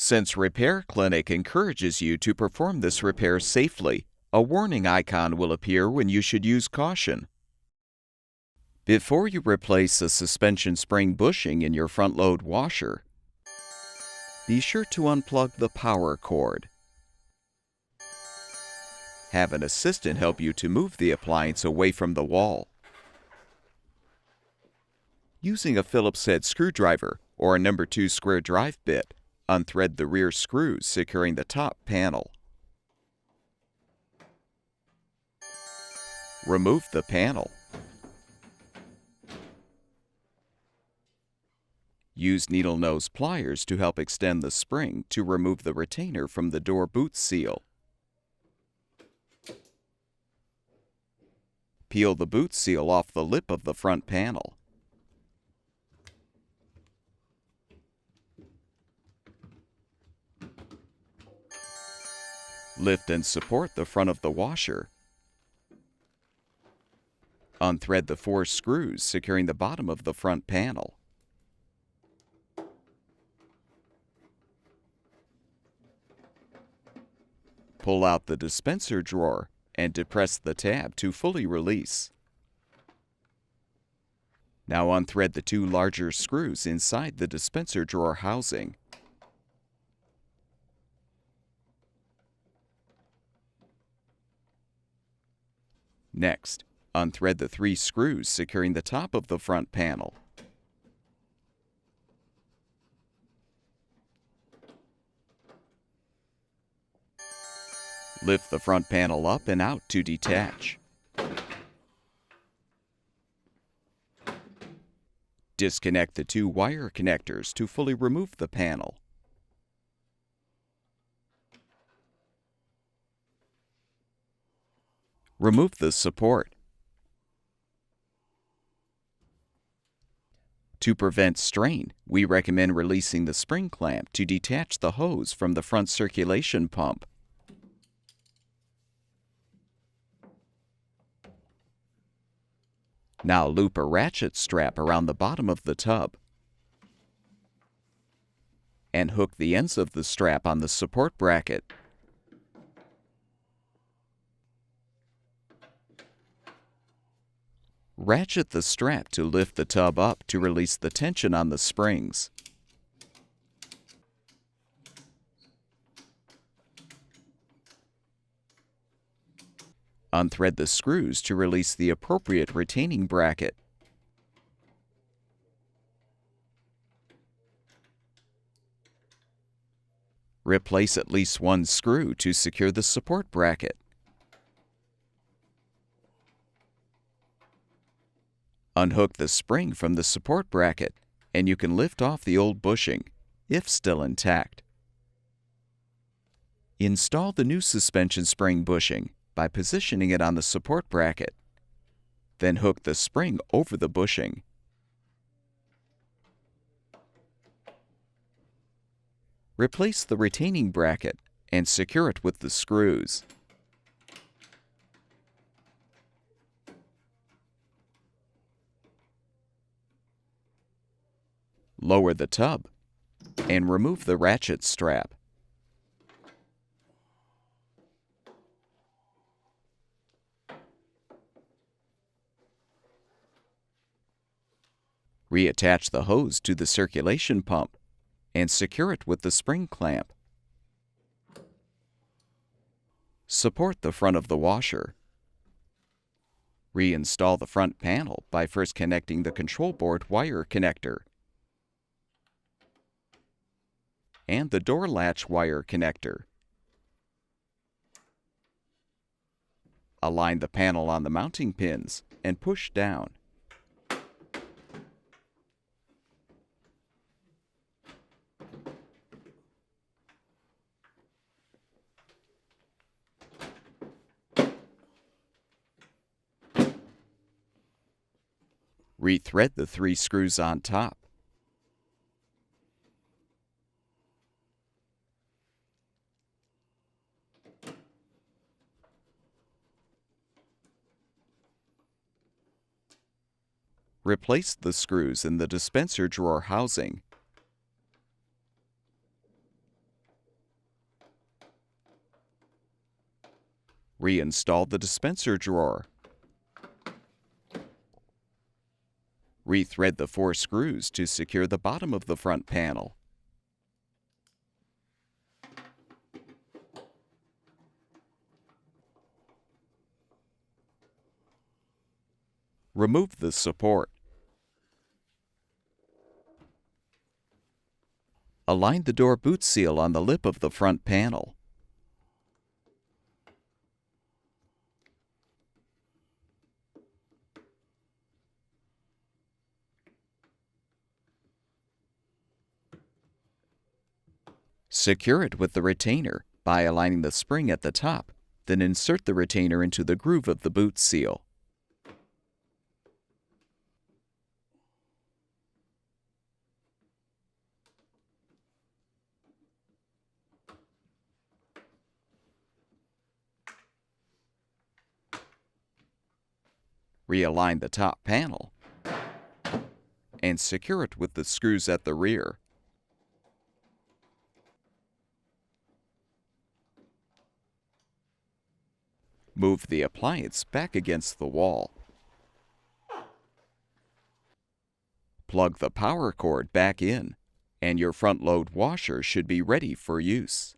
Since Repair Clinic encourages you to perform this repair safely, a warning icon will appear when you should use caution. Before you replace a suspension spring bushing in your front load washer, be sure to unplug the power cord. Have an assistant help you to move the appliance away from the wall. Using a Phillips-head screwdriver or a No. 2 square drive bit, unthread the rear screws securing the top panel. Remove the panel. Use needle nose pliers to help extend the spring to remove the retainer from the door boot seal. Peel the boot seal off the lip of the front panel. Lift and support the front of the washer. Unthread the 4 screws securing the bottom of the front panel. Pull out the dispenser drawer and depress the tab to fully release. Now unthread the 2 larger screws inside the dispenser drawer housing. Next, unthread the 3 screws securing the top of the front panel. Lift the front panel up and out to detach. Disconnect the 2 wire connectors to fully remove the panel. Remove the support. To prevent strain, we recommend releasing the spring clamp to detach the hose from the front circulation pump. Now loop a ratchet strap around the bottom of the tub and hook the ends of the strap on the support bracket. Ratchet the strap to lift the tub up to release the tension on the springs. Unthread the screws to release the appropriate retaining bracket. Replace at least 1 screw to secure the support bracket. Unhook the spring from the support bracket, and you can lift off the old bushing, if still intact. Install the new suspension spring bushing by positioning it on the support bracket. Then hook the spring over the bushing. Replace the retaining bracket and secure it with the screws. Lower the tub and remove the ratchet strap. Reattach the hose to the circulation pump and secure it with the spring clamp. Support the front of the washer. Reinstall the front panel by first connecting the control board wire connector and the door latch wire connector. Align the panel on the mounting pins and push down. Rethread the 3 screws on top. Replace the screws in the dispenser drawer housing. Reinstall the dispenser drawer. Rethread the 4 screws to secure the bottom of the front panel. Remove the support. Align the door boot seal on the lip of the front panel. Secure it with the retainer by aligning the spring at the top, then insert the retainer into the groove of the boot seal. Realign the top panel and secure it with the screws at the rear. Move the appliance back against the wall. Plug the power cord back in, and your front load washer should be ready for use.